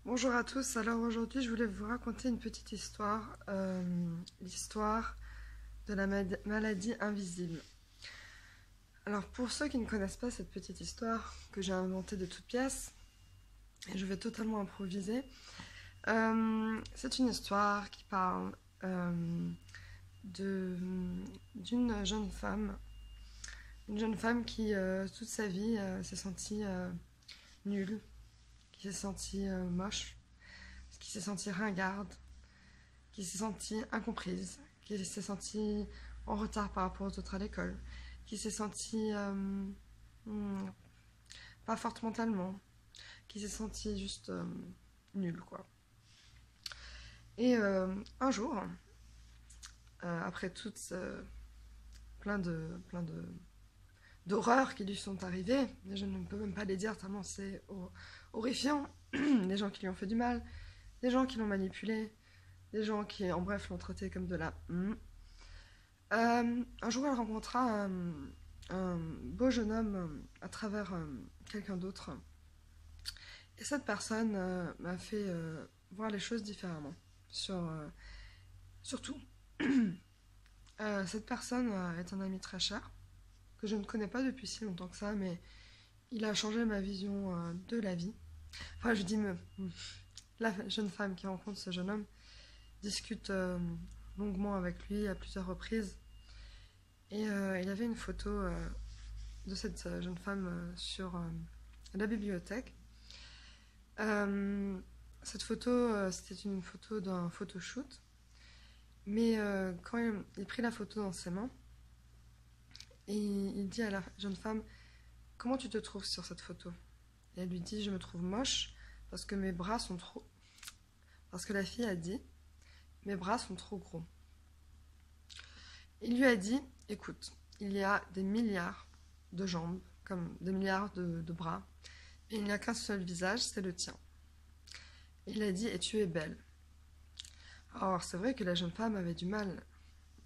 Bonjour à tous, alors aujourd'hui je voulais vous raconter une petite histoire, l'histoire de la maladie invisible. Alors pour ceux qui ne connaissent pas cette petite histoire que j'ai inventée de toutes pièces, et je vais totalement improviser, c'est une histoire qui parle de- d'une jeune femme qui toute sa vie s'est sentie nulle, qui s'est sentie moche, qui s'est sentie ringarde, qui s'est sentie incomprise, qui s'est sentie en retard par rapport aux autres à l'école, qui s'est sentie hmm, pas forte mentalement, qui s'est sentie juste nulle, quoi. Et un jour, après toutes plein de d'horreurs qui lui sont arrivées, et je ne peux même pas les dire tellement c'est horrifiant, des gens qui lui ont fait du mal, des gens qui l'ont manipulé, des gens qui, en bref, l'ont traité comme de la un jour, elle rencontra un beau jeune homme à travers quelqu'un d'autre. Et cette personne m'a fait voir les choses différemment. Surtout, cette personne est un ami très cher, que je ne connais pas depuis si longtemps que ça, mais il a changé ma vision de la vie. Enfin, je dis, la jeune femme qui rencontre ce jeune homme discute longuement avec lui à plusieurs reprises. Et il y avait une photo de cette jeune femme sur la bibliothèque. Euh, cette photo, c'était une photo d'un photoshoot. Mais quand il prit la photo dans ses mains, et il dit à la jeune femme, comment tu te trouves sur cette photo? Et elle lui dit, je me trouve moche parce que mes bras sont trop... Parce que la fille a dit, mes bras sont trop gros. Il lui a dit, écoute, il y a des milliards de jambes, comme des milliards de bras, et il n'y a qu'un seul visage, c'est le tien. Il a dit, et tu es belle. Alors, c'est vrai que la jeune femme avait du mal,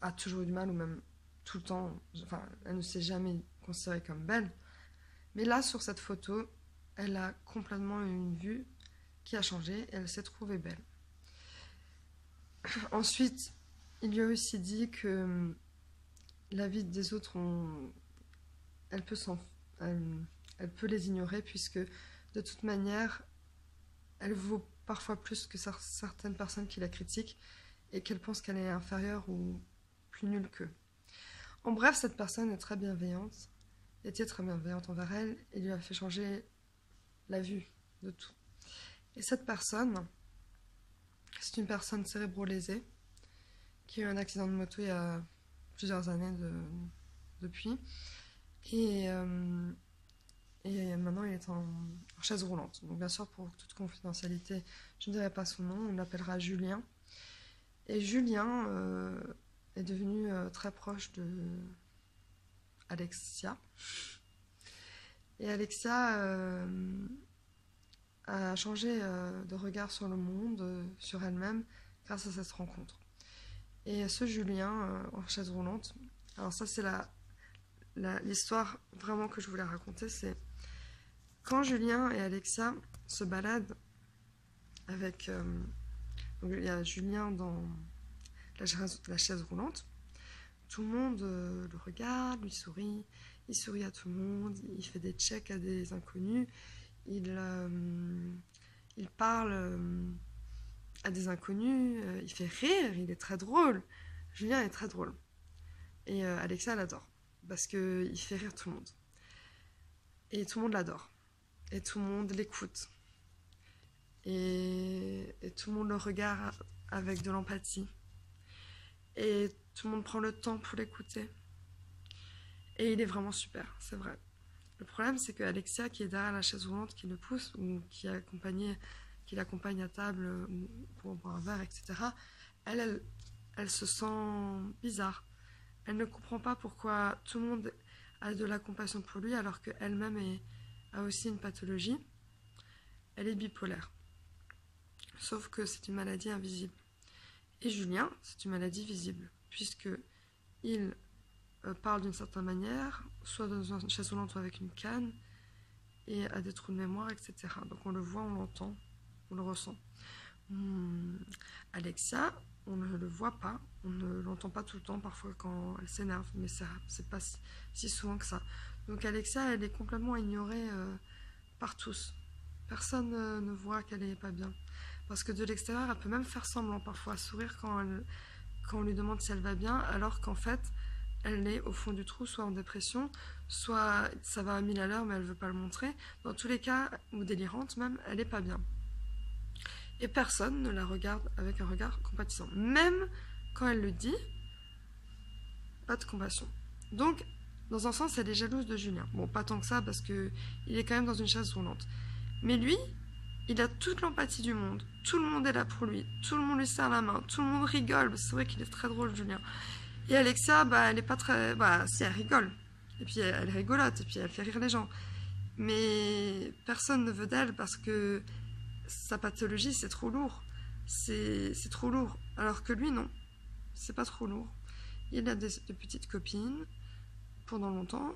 a toujours eu du mal, ou même tout le temps, enfin, elle ne s'est jamais considérée comme belle. Mais là, sur cette photo, elle a complètement eu une vue qui a changé, et elle s'est trouvée belle. Ensuite, il lui a aussi dit que la vie des autres, elle peut elle, elle peut les ignorer, puisque de toute manière, elle vaut parfois plus que certaines personnes qui la critiquent et qu'elle pense qu'elle est inférieure ou plus nulle qu'eux. En bref, cette personne est très bienveillante, était très bienveillante envers elle et lui a fait changer la vue de tout. Et cette personne, c'est une personne cérébro-lésée qui a eu un accident de moto il y a plusieurs années depuis. Et, euh, et maintenant, il est en chaise roulante. Donc, bien sûr, pour toute confidentialité, je ne dirai pas son nom. On l'appellera Julien. Et Julien est devenu très proche de Alexia. Et Alexia a changé de regard sur le monde, sur elle-même, grâce à cette rencontre. Et ce Julien en chaise roulante, alors ça c'est l'histoire vraiment que je voulais raconter, c'est quand Julien et Alexia se baladent avec... donc il y a Julien dans la chaise roulante, tout le monde le regarde, lui sourit, il sourit à tout le monde, il fait des checks à des inconnus, il parle à des inconnus, il fait rire, il est très drôle. Julien est très drôle. Et Alexia l'adore, parce qu'il fait rire tout le monde. Et tout le monde l'adore. Et tout le monde l'écoute. Et tout le monde le regarde avec de l'empathie. Et tout le monde prend le temps pour l'écouter. Et il est vraiment super, c'est vrai. Le problème, c'est que Alexia, qui est derrière la chaise roulante, qui le pousse, ou qui l'accompagne à table pour boire un verre, etc., elle se sent bizarre. Elle ne comprend pas pourquoi tout le monde a de la compassion pour lui, alors qu'elle-même a aussi une pathologie. Elle est bipolaire. Sauf que c'est une maladie invisible. Et Julien, c'est une maladie visible, puisque il parle d'une certaine manière, soit dans une chaise roulante ou avec une canne, et a des trous de mémoire, etc. Donc on le voit, on l'entend. on le ressent. Alexia, on ne le voit pas, on ne l'entend pas tout le temps, parfois quand elle s'énerve, mais c'est pas si souvent que ça. Donc Alexia, elle est complètement ignorée par tous. Personne ne voit qu'elle est pas bien. Parce que de l'extérieur, elle peut même faire semblant parfois, sourire quand on lui demande si elle va bien, alors qu'en fait, elle est au fond du trou, soit en dépression, soit ça va à 1000 à l'heure, mais elle veut pas le montrer. Dans tous les cas, ou délirante même, elle est pas bien. Et personne ne la regarde avec un regard compatissant. Même quand elle le dit, pas de compassion. Donc, dans un sens, elle est jalouse de Julien. Bon, pas tant que ça, parce que il est quand même dans une chaise roulante. Mais lui, il a toute l'empathie du monde. Tout le monde est là pour lui. Tout le monde lui serre la main. Tout le monde rigole. C'est vrai qu'il est très drôle, Julien. Et Alexia, elle est pas très... si, elle rigole. Et puis, elle rigolote. Et puis, elle fait rire les gens. Mais personne ne veut d'elle parce que sa pathologie, c'est trop lourd. C'est trop lourd. Alors que lui, non. C'est pas trop lourd. Il a de petites copines pendant longtemps.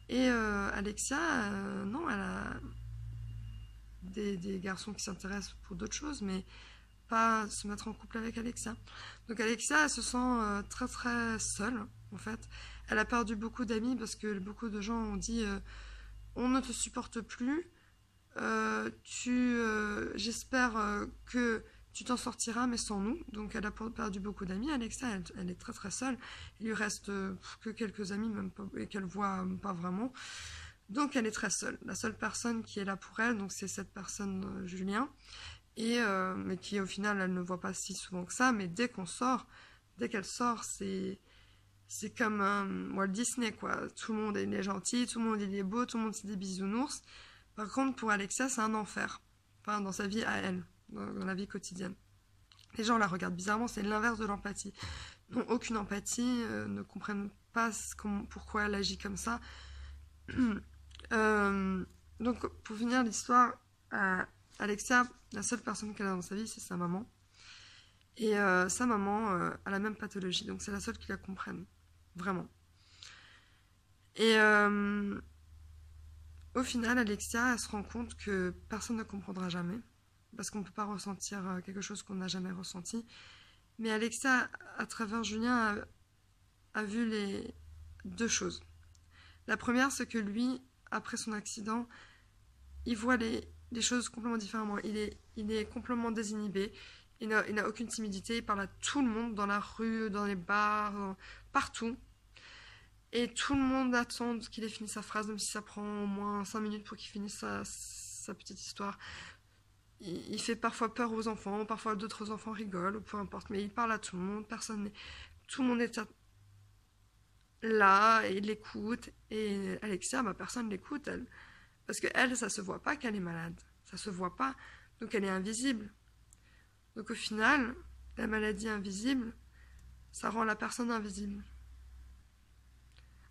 Et Alexia, non, elle a des garçons qui s'intéressent pour d'autres choses, mais pas se mettre en couple avec Alexia. Donc Alexia, elle se sent très très seule, en fait. Elle a perdu beaucoup d'amis parce que beaucoup de gens ont dit on ne te supporte plus, j'espère que tu t'en sortiras, mais sans nous. Donc elle a perdu beaucoup d'amis. Alexia, elle est très très seule. Il lui reste que quelques amis, même pas, et qu'elle voit pas vraiment. Donc elle est très seule. La seule personne qui est là pour elle, donc c'est cette personne, Julien, mais qui au final elle ne voit pas si souvent que ça. Mais dès qu'elle sort, c'est comme Walt Disney, quoi. Tout le monde est gentil, tout le monde il est beau, tout le monde c'est des bisounours. Par contre, pour Alexia, c'est un enfer. Enfin, dans sa vie à elle, dans la vie quotidienne. Les gens la regardent bizarrement, c'est l'inverse de l'empathie. Ils n'ont aucune empathie, ne comprennent pas pourquoi elle agit comme ça. Donc, pour finir l'histoire, Alexia, la seule personne qu'elle a dans sa vie, c'est sa maman. Et sa maman a la même pathologie, donc c'est la seule qui la comprenne. Vraiment. Et au final, Alexia, elle se rend compte que personne ne comprendra jamais, parce qu'on ne peut pas ressentir quelque chose qu'on n'a jamais ressenti. Mais Alexia, à travers Julien, a vu les deux choses. La première, c'est que lui, après son accident, il voit les choses complètement différemment. Il est complètement désinhibé. Il n'a aucune timidité. Il parle à tout le monde, dans la rue, dans les bars, partout. Et tout le monde attend qu'il ait fini sa phrase, même si ça prend au moins 5 minutes pour qu'il finisse sa petite histoire. Il fait parfois peur aux enfants, parfois d'autres enfants rigolent, ou peu importe. Mais il parle à tout le monde, tout le monde est là, et il l'écoute. Et Alexia, personne l'écoute, elle. Parce qu'elle, ça se voit pas qu'elle est malade. Ça se voit pas. Donc elle est invisible. Donc au final, la maladie invisible, ça rend la personne invisible.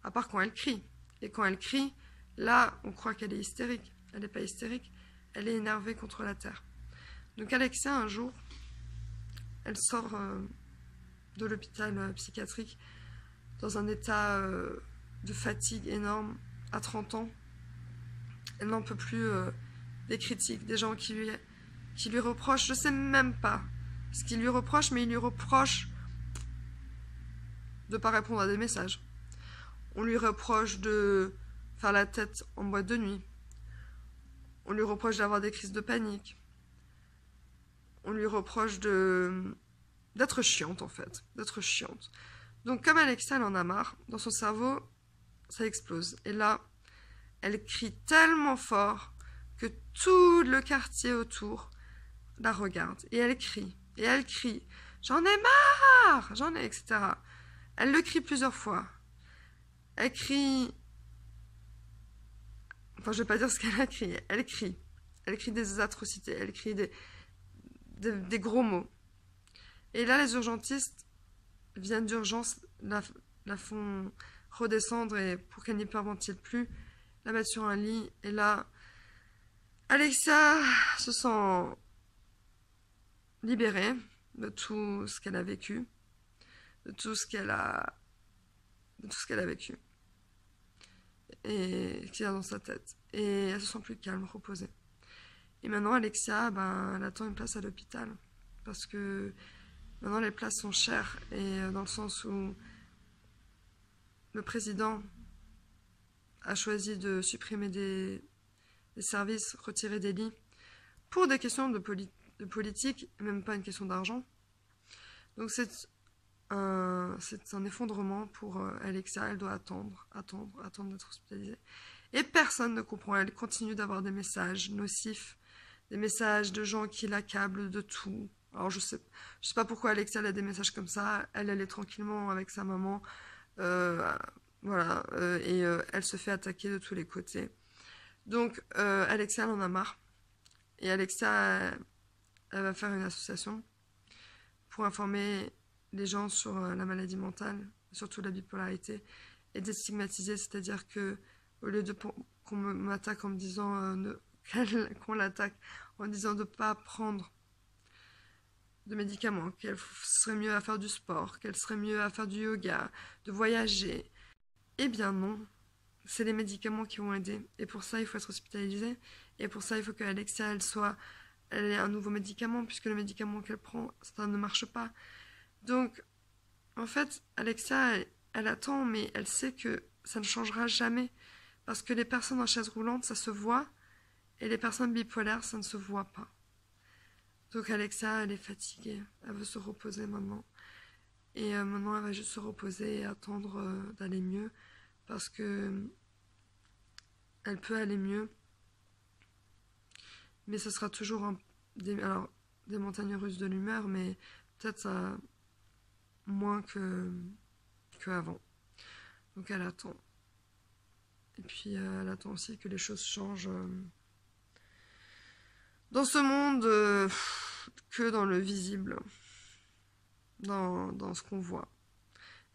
À part quand elle crie. Et quand elle crie, là, on croit qu'elle est hystérique. Elle n'est pas hystérique, elle est énervée contre la terre. Donc Alexia, un jour, elle sort de l'hôpital psychiatrique dans un état de fatigue énorme, à 30 ans. Elle n'en peut plus des critiques, des gens qui lui reprochent, je sais même pas ce qu'ils lui reprochent, mais ils lui reprochent de ne pas répondre à des messages. On lui reproche de faire la tête en boîte de nuit. On lui reproche d'avoir des crises de panique. On lui reproche d'être chiante, en fait. D'être chiante. Donc, comme Alexia, elle en a marre, dans son cerveau, ça explose. Et là, elle crie tellement fort que tout le quartier autour la regarde. Et elle crie. Et elle crie. J'en ai marre! Etc. Elle le crie plusieurs fois. Elle crie... Enfin, je vais pas dire ce qu'elle a crié. Elle crie. Elle crie des atrocités. Elle crie des gros mots. Et là, les urgentistes viennent d'urgence, la font redescendre et pour qu'elle n'hyperventile plus, la mettre sur un lit. Et là, Alexia se sent libérée de tout ce qu'elle a vécu, de tout ce qu'elle a vécu et qui est dans sa tête. Et elle se sent plus calme, reposée. Et maintenant, Alexia, ben, elle attend une place à l'hôpital. Parce que maintenant, les places sont chères. Et dans le sens où le président a choisi de supprimer des services, retirer des lits, pour des questions de politique, même pas une question d'argent. Donc c'est un effondrement pour Alexia. Elle doit attendre d'être hospitalisée. Et personne ne comprend. Elle continue d'avoir des messages nocifs, des messages de gens qui l'accablent de tout. Alors je sais pas pourquoi Alexia a des messages comme ça. Elle est tranquillement avec sa maman. Euh, voilà. Et elle se fait attaquer de tous les côtés. Donc Alexia, elle en a marre. Et Alexia, elle va faire une association pour informer les gens sur la maladie mentale, surtout la bipolarité, et déstigmatiser, c'est-à-dire que au lieu de qu'on m'attaque en me disant qu'on l'attaque en disant de ne pas prendre de médicaments, qu'elle serait mieux à faire du sport, qu'elle serait mieux à faire du yoga, de voyager. Eh bien non, c'est les médicaments qui vont aider. Et pour ça, il faut être hospitalisé. Et pour ça, il faut que Alexia, elle ait un nouveau médicament, puisque le médicament qu'elle prend, ça ne marche pas. Donc, en fait, Alexia, elle attend, mais elle sait que ça ne changera jamais. Parce que les personnes en chaise roulante, ça se voit, et les personnes bipolaires, ça ne se voit pas. Donc Alexia, elle est fatiguée, elle veut se reposer maintenant. Et maintenant, elle va juste se reposer et attendre d'aller mieux, parce que elle peut aller mieux, mais ce sera toujours des montagnes russes de l'humeur, mais peut-être ça moins que avant. Donc elle attend. Et puis elle attend aussi que les choses changent dans ce monde que dans le visible, dans ce qu'on voit.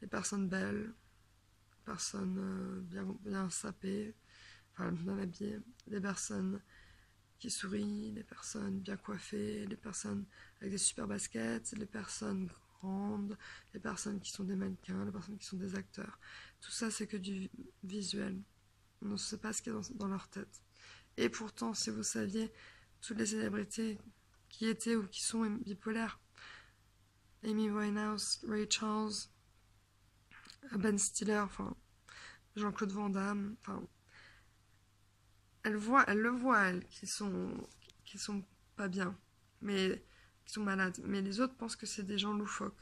Les personnes belles, les personnes bien sapées, enfin bien habillées, les personnes qui sourient, les personnes bien coiffées, les personnes avec des super baskets, les personnes grandes, les personnes qui sont des mannequins, les personnes qui sont des acteurs. Tout ça, c'est que du visuel. On ne sait pas ce qu'il y a dans leur tête. Et pourtant, si vous saviez, toutes les célébrités qui étaient ou qui sont bipolaires, Amy Winehouse, Ray Charles, Ben Stiller, enfin Jean-Claude Van Damme, enfin elle le voit, elle, qui sont pas bien, mais qui sont malades. Mais les autres pensent que c'est des gens loufoques.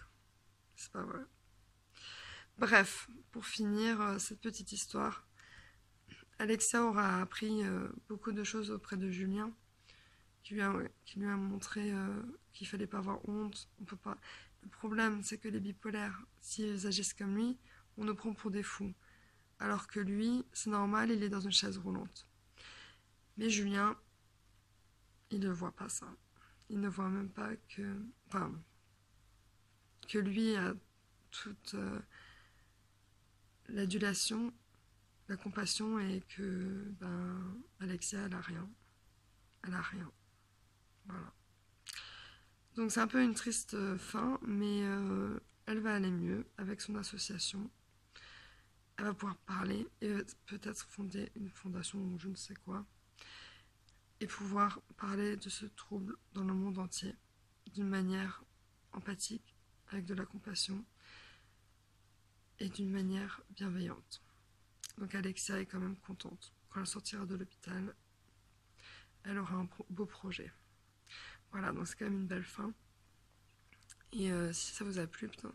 C'est pas vrai. Bref, pour finir cette petite histoire, Alexia aura appris beaucoup de choses auprès de Julien, qui lui a montré qu'il fallait pas avoir honte. On peut pas. Le problème, c'est que les bipolaires, s'ils agissent comme lui, on nous prend pour des fous. Alors que lui, c'est normal, il est dans une chaise roulante. Mais Julien, il ne voit pas ça. Il ne voit même pas que lui a toute l'adulation, la compassion et que Alexia, elle a rien. Elle a rien. Voilà. Donc c'est un peu une triste fin, mais elle va aller mieux avec son association. Elle va pouvoir parler et peut-être fonder une fondation ou je ne sais quoi. Et pouvoir parler de ce trouble dans le monde entier d'une manière empathique, avec de la compassion et d'une manière bienveillante. Donc Alexia est quand même contente. Quand elle sortira de l'hôpital, elle aura un beau projet. Voilà, donc c'est quand même une belle fin. Et si ça vous a plu, putain,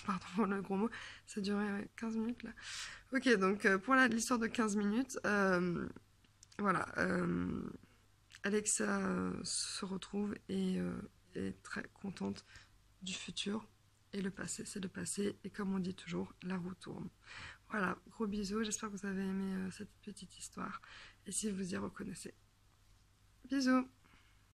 pardon pour le gros mot, ça a duré 15 minutes là. Ok, donc pour l'histoire de 15 minutes, voilà, Alexa se retrouve et est très contente du futur. Et le passé, c'est le passé. Et comme on dit toujours, la roue tourne. Voilà, gros bisous. J'espère que vous avez aimé cette petite histoire. Et si vous y reconnaissez. Bisous!